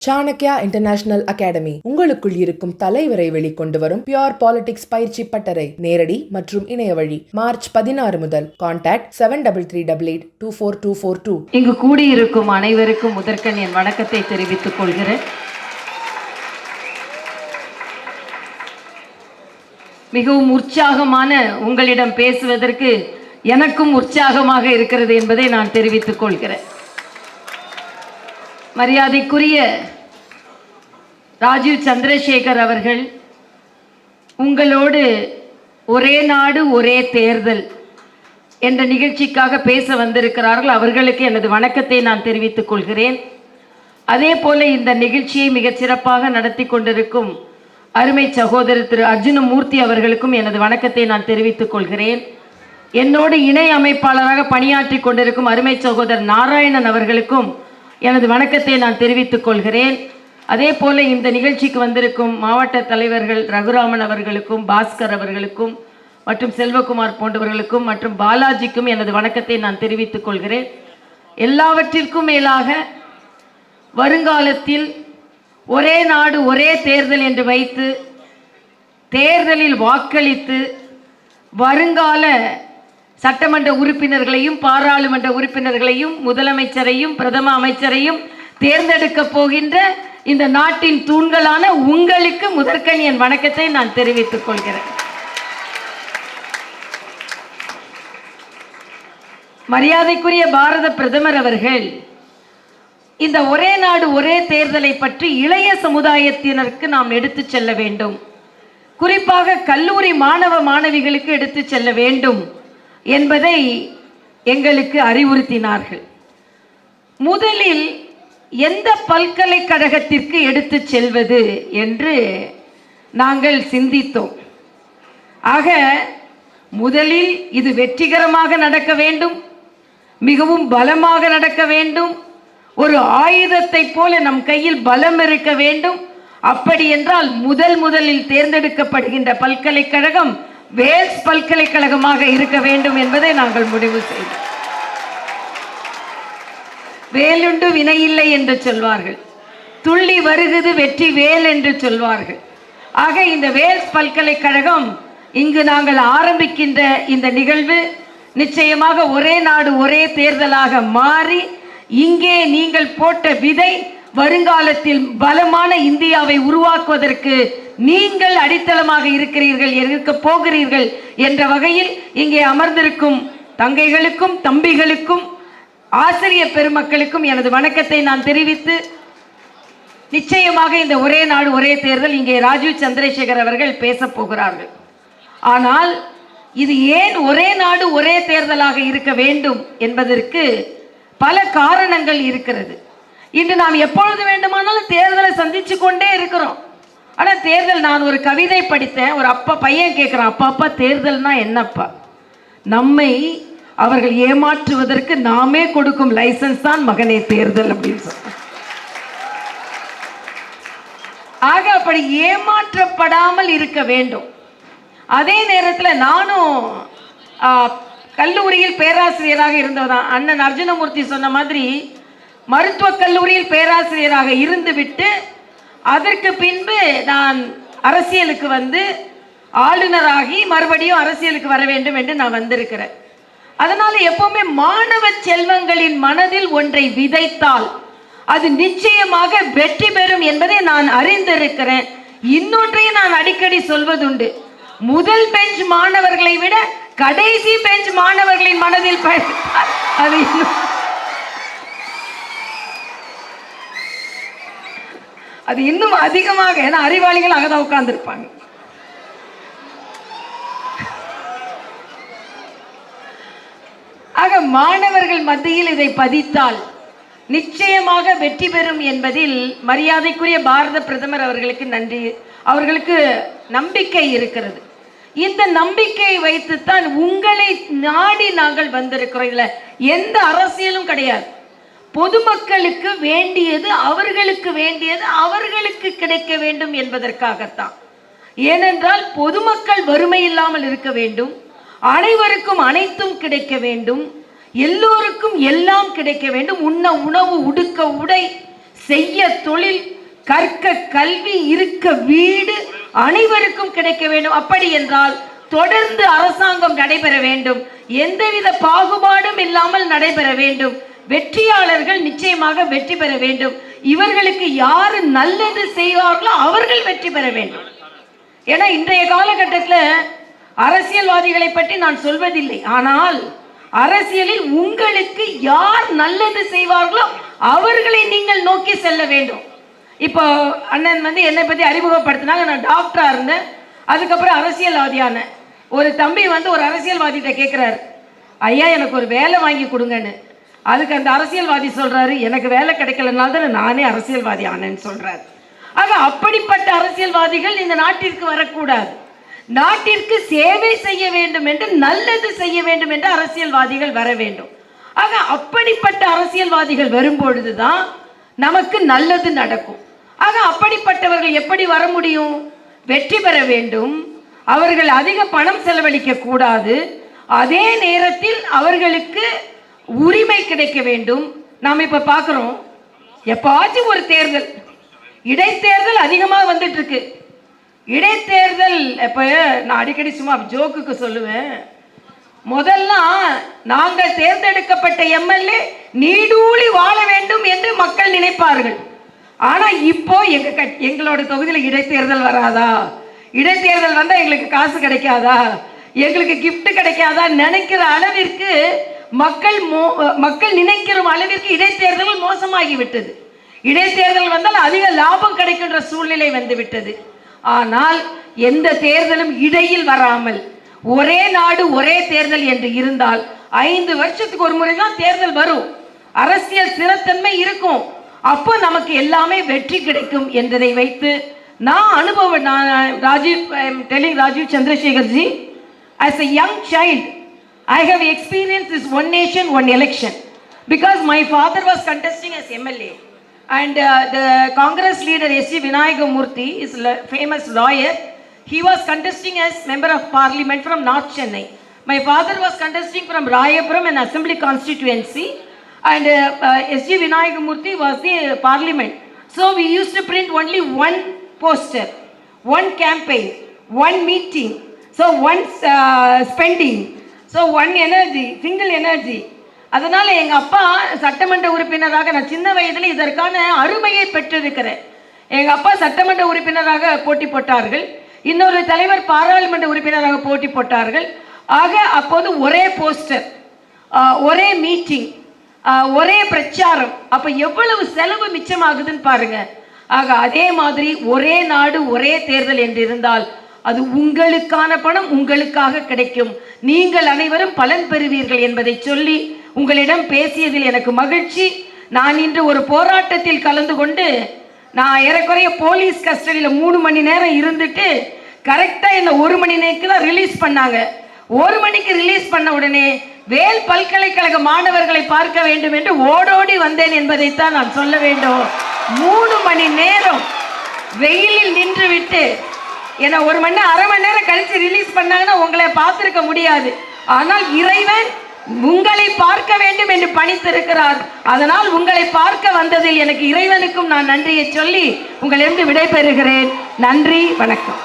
Chanakya international academy உங்களுக்குள் இருக்கும் தலைவரை வெளிக்கொண்டு வரும் பியூர் பாலிடிக்ஸ் பயிற்சி பட்டறை நேரடி மற்றும் இணைய வழி மார்ச் 16 முதல். கான்டாக்ட் 7338824242. இங்கு கூடியிருக்கும் அனைவருக்கும் முதற்கண் என் வணக்கத்தை தெரிவித்துக் கொள்கிறேன். மிகவும் உற்சாகமான உங்களிடம் பேசுவதற்கு எனக்கும் உற்சாகமாக இருக்கிறது என்பதை நான் தெரிவித்துக் கொள்கிறேன். மரியாதைக்குரிய ராஜீவ் சந்திரசேகர் அவர்கள் உங்களோடு ஒரே நாடு ஒரே தேர்தல் என்ற நிகழ்ச்சிக்காக பேச வந்திருக்கிறார்கள். அவர்களுக்கு எனது வணக்கத்தை நான் தெரிவித்துக் கொள்கிறேன். அதே போல இந்த நிகழ்ச்சியை மிகச் சிறப்பாக நடத்தி கொண்டிருக்கும் அருமை சகோதரர் திரு அர்ஜுனமூர்த்தி அவர்களுக்கும் எனது வணக்கத்தை நான் தெரிவித்துக் கொள்கிறேன். என்னோடு இணை அமைப்பாளராக பணியாற்றி கொண்டிருக்கும் அருமை சகோதரர் நாராயணன் அவர்களுக்கும் எனது வணக்கத்தை நான் தெரிவித்துக் கொள்கிறேன். அதே போல இந்த நிகழ்ச்சிக்கு வந்திருக்கும் மாவட்ட தலைவர்கள் ரகுராமன் அவர்களுக்கும் பாஸ்கர் அவர்களுக்கும் மற்றும் செல்வகுமார் போன்றவர்களுக்கும் மற்றும் பாலாஜிக்கும் எனது வணக்கத்தை நான் தெரிவித்துக் கொள்கிறேன். எல்லாவற்றிற்கும் மேலாக வருங்காலத்தில் ஒரே நாடு ஒரே தேர்தல் என்று வைத்து தேர்தலில் வாக்களித்து வருங்கால சட்டமன்ற உறுப்பினர்களையும் பாராளுமன்ற உறுப்பினர்களையும் முதலமைச்சரையும் பிரதம அமைச்சரையும் தேர்ந்தெடுக்க போகின்ற இந்த நாட்டின் தூண்களான உங்களுக்கு முதற்கண் என் வணக்கத்தை நான் தெரிவித்துக் கொள்கிறேன். மரியாதைக்குரிய பாரத பிரதமர் அவர்கள் இந்த ஒரே நாடு ஒரே தேர்தலை பற்றி இளைய சமுதாயத்தினருக்கு நாம் எடுத்து செல்ல வேண்டும், குறிப்பாக கல்லூரி மாணவ மாணவிகளுக்கு எடுத்து செல்ல வேண்டும் என்பதை எங்களுக்கு அறிவுறுத்தினார்கள். முதலில் எந்த பல்கலைக்கழகத்திற்கு எடுத்து செல்வது என்று நாங்கள் சிந்தித்தோம். ஆக முதலில் இது வெற்றிகரமாக நடக்க வேண்டும், மிகவும் பலமாக நடக்க வேண்டும், ஒரு ஆயுதத்தை போல நம் கையில் பலம் இருக்க வேண்டும். அப்படி என்றால் முதலில் தேர்ந்தெடுக்கப்படுகின்ற பல்கலைக்கழகம் வேல்ஸ் பல்கலைக்கழகமாக இருக்க வேண்டும் என்பதை நாங்கள் முடிவு செய்தோம். வேலுண்டு வினையில்லை என்று சொல்வார்கள், துள்ளி வருகிறது வெற்றி வேல் என்று சொல்வார்கள். ஆக இந்த வேல்ஸ் பல்கலைக்கழகம் இங்கு நாங்கள் ஆரம்பிக்கின்ற இந்த நிகழ்வு நிச்சயமாக ஒரே நாடு ஒரே தேர்தலாக மாறி இங்கே நீங்கள் போட்ட விதை வருங்காலத்தில் பலமான இந்தியாவை உருவாக்குவதற்கு நீங்கள் அடித்தளமாக இருக்கிறீர்கள், இருக்க போகிறீர்கள் என்ற வகையில் இங்கே அமர்ந்திருக்கும் தங்கைகளுக்கும் தம்பிகளுக்கும் ஆசிரியர் பெருமக்களுக்கும் எனது வணக்கத்தை நான் தெரிவித்து, நிச்சயமாக இந்த ஒரே நாடு ஒரே தேர்தல் இங்கே ராஜீவ் சந்திரசேகர் அவர்கள் பேச போகிறார்கள். ஆனால் இது ஏன் ஒரே நாடு ஒரே தேர்தலாக இருக்க வேண்டும் என்பதற்கு பல காரணங்கள் இருக்கிறது. இன்று நாம் எப்பொழுது வேண்டுமானாலும் தேர்தலை சந்திச்சு கொண்டே இருக்கிறோம். ஆனால் தேர்தல், நான் ஒரு கவிதை படித்தேன், ஒரு பையன் கேட்குறான், அப்பா தேர்தல்னா என்னப்பா? நம்மை அவர்கள் ஏமாற்றுவதற்கு நாமே கொடுக்கும் லைசன்ஸ் தான் மகனே தேர்தல் அப்படின்னு சொல்றாங்க. ஆக அப்படி ஏமாற்றப்படாமல் இருக்க வேண்டும். அதே நேரத்தில் நானும் கல்லூரியில் பேராசிரியராக இருந்தவதான். அண்ணன் அர்ஜுனமூர்த்தி சொன்ன மாதிரி மருத்துவக் கல்லூரியில் பேராசிரியராக இருந்துவிட்டு அதற்கு பின்பு நான் அரசியலுக்கு வந்து ஆளுநராகி மறுபடியும் அரசியலுக்கு வர வேண்டும் என்று நான் வந்திருக்கிறேன். அதனால எப்பவுமே மாணவ செல்வங்களின் மனதில் ஒன்றை விதைத்தால் அது நிச்சயமாக வெற்றி பெறும் என்பதை நான் அறிந்திருக்கிறேன். இன்னொன்றையும் நான் அடிக்கடி சொல்வதுண்டு, முதல் பெஞ்ச் மாணவர்களை விட கடைசி பெஞ்ச் மாணவர்களின் மனதில் அது இன்னும் அதிகமாக, ஏன்னா அறிவாளிகள் அங்கதான் உட்கார்ந்து இருப்பாங்க. ஆக மாணவர்கள் மத்தியில் இதை பதித்தால் நிச்சயமாக வெற்றி பெறும் என்பதில் மரியாதைக்குரிய பாரத பிரதமர் அவர்களுக்கு நன்றி, அவர்களுக்கு நம்பிக்கை இருக்கிறது. இந்த நம்பிக்கையை வைத்துத்தான் உங்களை நாடி நாங்கள் வந்திருக்கிறோம். இதுல எந்த அரசியலும் கிடையாது. பொதுமக்களுக்கு வேண்டியது அவர்களுக்கு கிடைக்க வேண்டும் என்பதற்காகத்தான். ஏனென்றால் பொதுமக்கள் வறுமை இல்லாமல் இருக்க வேண்டும், அனைவருக்கும் அனைத்தும் கிடைக்க வேண்டும், எல்லோருக்கும் எல்லாம் கிடைக்க வேண்டும். உண்ண உணவு, உடுக்க உடை, செய்ய தொழில், கற்க கல்வி, இருக்க வீடு அனைவருக்கும் கிடைக்க வேண்டும். அப்படி என்றால் தொடர்ந்து அரசாங்கம் நடைபெற வேண்டும், எந்தவித பாகுபாடும் இல்லாமல் நடைபெற வேண்டும். வெற்றியாளர்கள் நிச்சயமாக வெற்றி பெற வேண்டும். இவர்களுக்கு யாரு நல்லது செய்வார்களோ அவர்கள் வெற்றி பெற வேண்டும். ஏன்னா இன்றைய காலகட்டத்தில் அரசியல்வாதிகளை பற்றி நான் சொல்வதில்லை, ஆனால் அரசியலில் உங்களுக்கு யார் நல்லது செய்வார்களோ அவர்களை நீங்கள் நோக்கி செல்ல வேண்டும். இப்போ அண்ணன் என்னை பற்றி அறிமுகப்படுத்தினாங்க. நான் டாக்டராக இருந்தேன், அதுக்கப்புறம் அரசியல்வாதியான ஒரு தம்பி ஒரு அரசியல்வாதிகிட்ட கேட்குறாரு, ஐயா எனக்கு ஒரு வேலை வாங்கி கொடுங்கன்னு. அதுக்கு அந்த அரசியல்வாதி சொல்றாரு, எனக்கு வேலை கிடைக்கலனால தான் நானே அரசியல்வாதி ஆனேன்னு சொல்றாரு. ஆக அப்படிப்பட்ட அரசியல்வாதிகள் இந்த நாட்டிற்கு வரக்கூடாது. நாட்டிற்கு சேவை செய்ய வேண்டும் என்று, நல்லது செய்ய வேண்டும் என்று அரசியல்வாதிகள் வர வேண்டும். ஆக அப்படிப்பட்ட அரசியல்வாதிகள் வரும்பொழுதுதான் நமக்கு நல்லது நடக்கும். ஆக அப்படிப்பட்டவர்கள் எப்படி வர முடியும்? வெற்றி பெற வேண்டும், அவர்கள் அதிக பணம் செலவழிக்க கூடாது, அதே நேரத்தில் அவர்களுக்கு உரிமை கிடைக்க வேண்டும். நாம் இப்ப பார்க்கிறோம், எப்பாச்சும் ஒரு தேர்தல், இடைத்தேர்தல் அதிகமாக வந்துட்டு இருக்கு. இடைத்தேர்தல் இப்ப நான் அடிக்கடி சும்மா ஜோக்குக்கு சொல்லுவேன், முதல்ல நாங்கள் தேர்ந்தெடுக்கப்பட்ட எம்எல்ஏ நீடூழி வாழ வேண்டும் என்று மக்கள் நினைப்பார்கள். ஆனா இப்போ எங்களோட தொகுதியில் இடைத்தேர்தல் வராதா, இடைத்தேர்தல் வந்தா எங்களுக்கு காசு கிடைக்காதா, எங்களுக்கு கிஃப்ட் கிடைக்காதா நினைக்கிற அளவிற்கு மக்கள் நினைக்கிற அளவிற்கு இடைத்தேர்தல் மோசமாகிவிட்டது. இடைத்தேர்தல் வந்தால் அதிக லாபம் கிடைக்கின்ற சூழ்நிலை வந்துவிட்டது. ஆனால் எந்த தேர்தலும் இடையில் வராமல் ஒரே நாடு ஒரே தேர்தல் என்று இருந்தால் 5 வருஷத்துக்கு ஒரு முறை தான் தேர்தல் வரும், அரசியல் ஸ்திரத்தன்மை இருக்கும், அப்போ நமக்கு எல்லாமே வெற்றி கிடைக்கும் என்பதை வைத்து நான் அனுபவம், Rajeev Chandrasekhar ji, as a young child I have experienced this one nation one election because my father was contesting as MLA and the Congress leader S.G. Vinayaga Murthy is a famous lawyer. He was contesting as member of parliament from North Chennai. My father was contesting from Rayapuram, an assembly constituency, and S.G. Vinayaga Murthy was the parliament. So we used to print only one poster, one campaign, one meeting, so one spending, so one energy, single energy. அதனால எங்க அப்பா சட்டமன்ற உறுப்பினராக, நான் சின்ன வயதில் இதற்கான அருமையை பெற்றிருக்கிறேன். எங்க அப்பா சட்டமன்ற உறுப்பினராக போட்டி போட்டார்கள், இன்னொரு தலைவர் பாராளுமன்ற உறுப்பினராக போட்டி போட்டார்கள். ஆக அப்போது ஒரே போஸ்டர், ஒரே மீட்டிங், ஒரே பிரச்சாரம். அப்ப எவ்வளவு செலவு மிச்சமாகுதுன்னு பாருங்க. ஆக அதே மாதிரி ஒரே நாடு ஒரே தேர்தல் என்று இருந்தால் அது உங்களுக்கான பணம் உங்களுக்காக கிடைக்கும், நீங்கள் அனைவரும் பலன் பெறுவீர்கள் என்பதை சொல்லி உங்களிடம் பேசியதில் எனக்கு மகிழ்ச்சி. நான் இன்று ஒரு போராட்டத்தில் கலந்து கொண்டு, நான் ஏறக்குறைய போலீஸ் கஸ்டடியில் 3 மணி நேரம் இருந்துட்டு கரெக்டாக என்ன 1 மணி நேரத்துக்கு தான் ரிலீஸ் பண்ணாங்க. 1 மணிக்கு ரிலீஸ் பண்ண உடனே வேல் பல்கலைக்கழக மாணவர்களை பார்க்க வேண்டும் என்று ஓடோடி வந்தேன் என்பதைத்தான் நான் சொல்ல வேண்டும். 3 மணி நேரம் வெயிலில் நின்று விட்டு என்ன 1 மணி நேரம், அரை மணி நேரம் கழிச்சு ரிலீஸ் பண்ணாங்கன்னா உங்களை பார்த்திருக்க முடியாது. ஆனால் இறைவன் உங்களை பார்க்க வேண்டும் என்று பணித்திருக்கிறார். அதனால் உங்களை பார்க்க வந்ததில் எனக்கு இறைவனுக்கும் நான் நன்றியை சொல்லி உங்களிடம் விடைபெறுகிறேன். நன்றி, வணக்கம்.